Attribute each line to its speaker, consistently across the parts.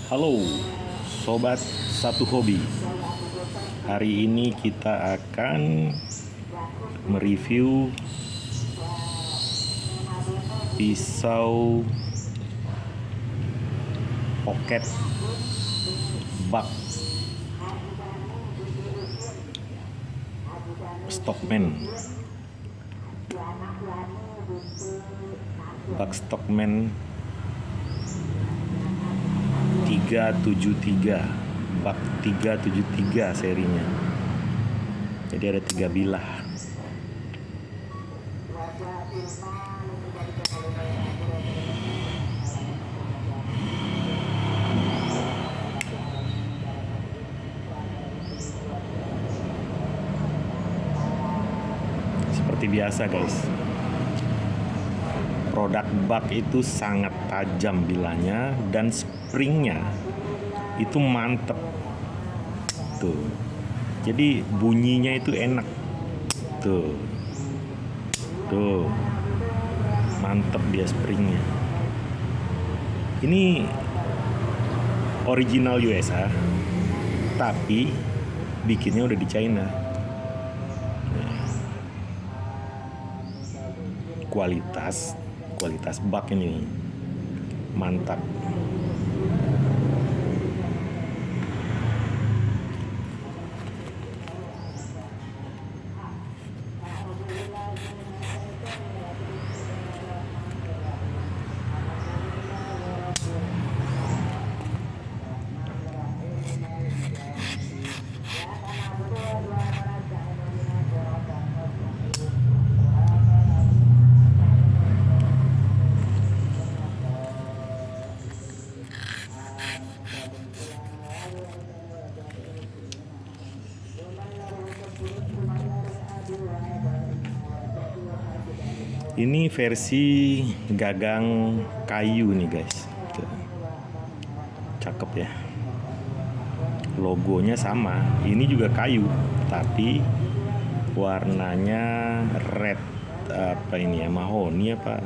Speaker 1: Halo Sobat Satu Hobi. Hari ini kita akan mereview pisau pocket buck Stockman. Buck Stockman 373, Buck 373 serinya. Jadi ada 3 bilah. Seperti biasa guys, produk Buck itu sangat tajam bilahnya dan springnya itu mantep tuh. Jadi bunyinya itu enak tuh, mantep dia springnya. Ini original USA tapi bikinnya udah di China. Kualitas Buck ini mantap. Ini versi gagang kayu nih guys. Tuh. Cakep ya. Logonya sama. Ini juga kayu, tapi warnanya red. Apa ini ya? Mahoni apa?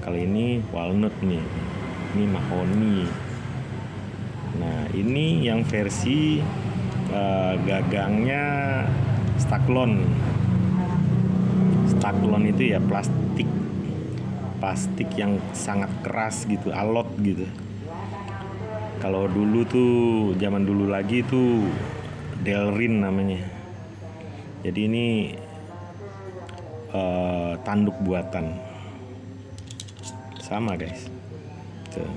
Speaker 1: Kali ini walnut nih. Ini mahoni. Nah, ini yang versi gagangnya Staklon. Staklon itu ya plastik yang sangat keras gitu, alot gitu. Kalau dulu tuh, zaman dulu lagi tuh Delrin namanya. Jadi ini tanduk buatan. Sama guys. Tuh.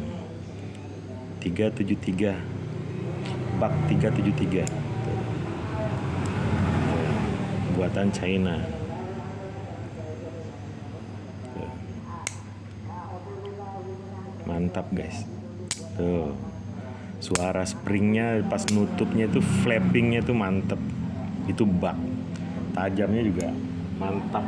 Speaker 1: 373. Buck 373. Tuh. Buatan China. Mantap guys. Tuh. Suara springnya pas nutupnya itu, flappingnya itu mantep. Itu Buck. Tajamnya juga mantap.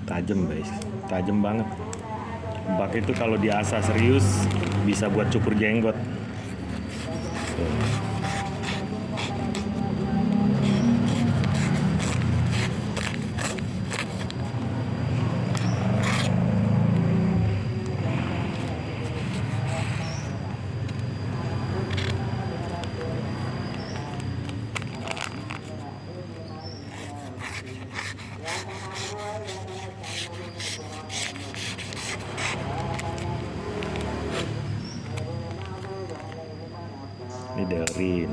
Speaker 1: Tajam guys. Tajam banget. Buck itu kalau diasah serius bisa buat cukur jenggot. Ini Delrin.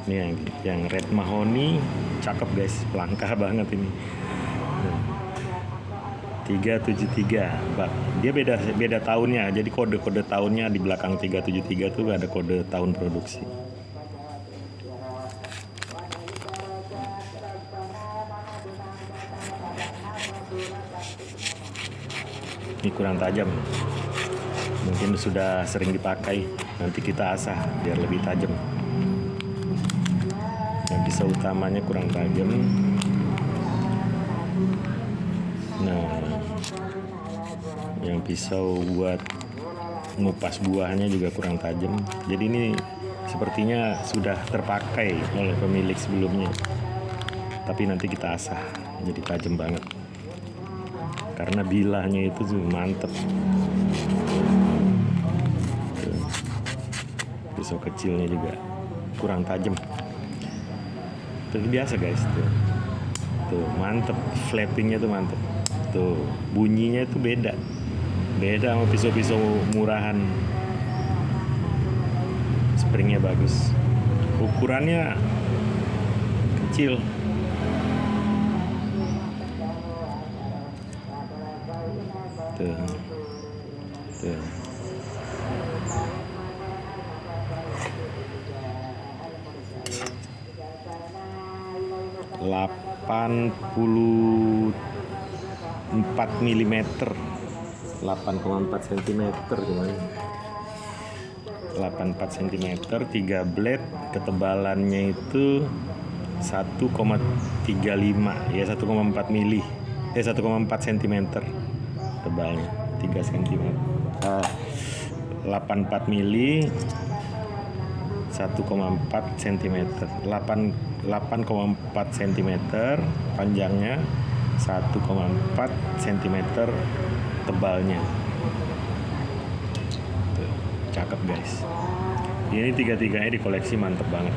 Speaker 1: Ini yang red mahoni, cakep guys, langka banget ini. 373 Buck. Dia beda tahunnya. Jadi kode tahunnya di belakang 373 tuh ada kode tahun produksi. Ini kurang tajam. Mungkin sudah sering dipakai, nanti kita asah biar lebih tajam. Yang pisau utamanya kurang tajam. Nah, yang pisau buat ngupas buahnya juga kurang tajam. Jadi ini sepertinya sudah terpakai oleh pemilik sebelumnya, tapi nanti kita asah jadi tajam banget karena bilahnya itu tuh mantep. Tuh. Pisau kecilnya juga kurang tajam. Tapi biasa guys, tuh mantep, flappingnya tuh mantep. Tuh bunyinya itu beda sama pisau-pisau murahan. Springnya bagus, ukurannya kecil. Tuh 84 mm, 8,4 cm cuman. 84 cm, 3 blade, ketebalannya itu 1,35 ya, 1,4 mili 1,4 cm tebalnya, 3 cm. 84 mili 1,4 cm, 8,4 cm panjangnya, 1,4 cm tebalnya. Tuh, cakep guys. Ini tiga-tiganya di koleksi mantep banget.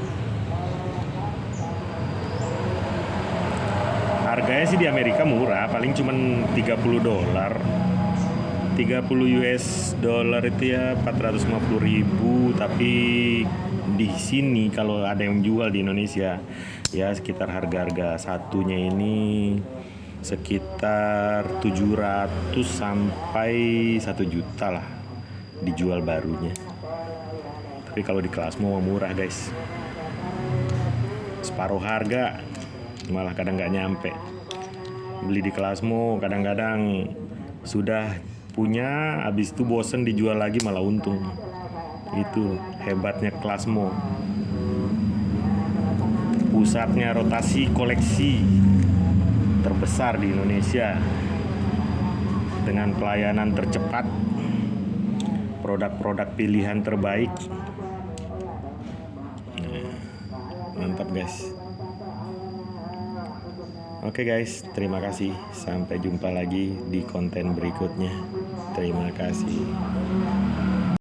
Speaker 1: Harganya sih di Amerika murah, paling cuman $30. 30 US dollar itu ya 450.000, tapi di sini kalau ada yang jual di Indonesia ya sekitar harga satunya ini sekitar 700 sampai 1 juta lah dijual barunya. Tapi kalau di Klasmo murah guys, separuh harga, malah kadang nggak nyampe. Beli di Klasmo kadang-kadang sudah punya, habis itu bosen dijual lagi malah untung. Itu hebatnya Klasmo, pusatnya rotasi koleksi terbesar di Indonesia dengan pelayanan tercepat, produk-produk pilihan terbaik. Mantap guys. Oke guys, terima kasih. Sampai jumpa lagi di konten berikutnya. Terima kasih.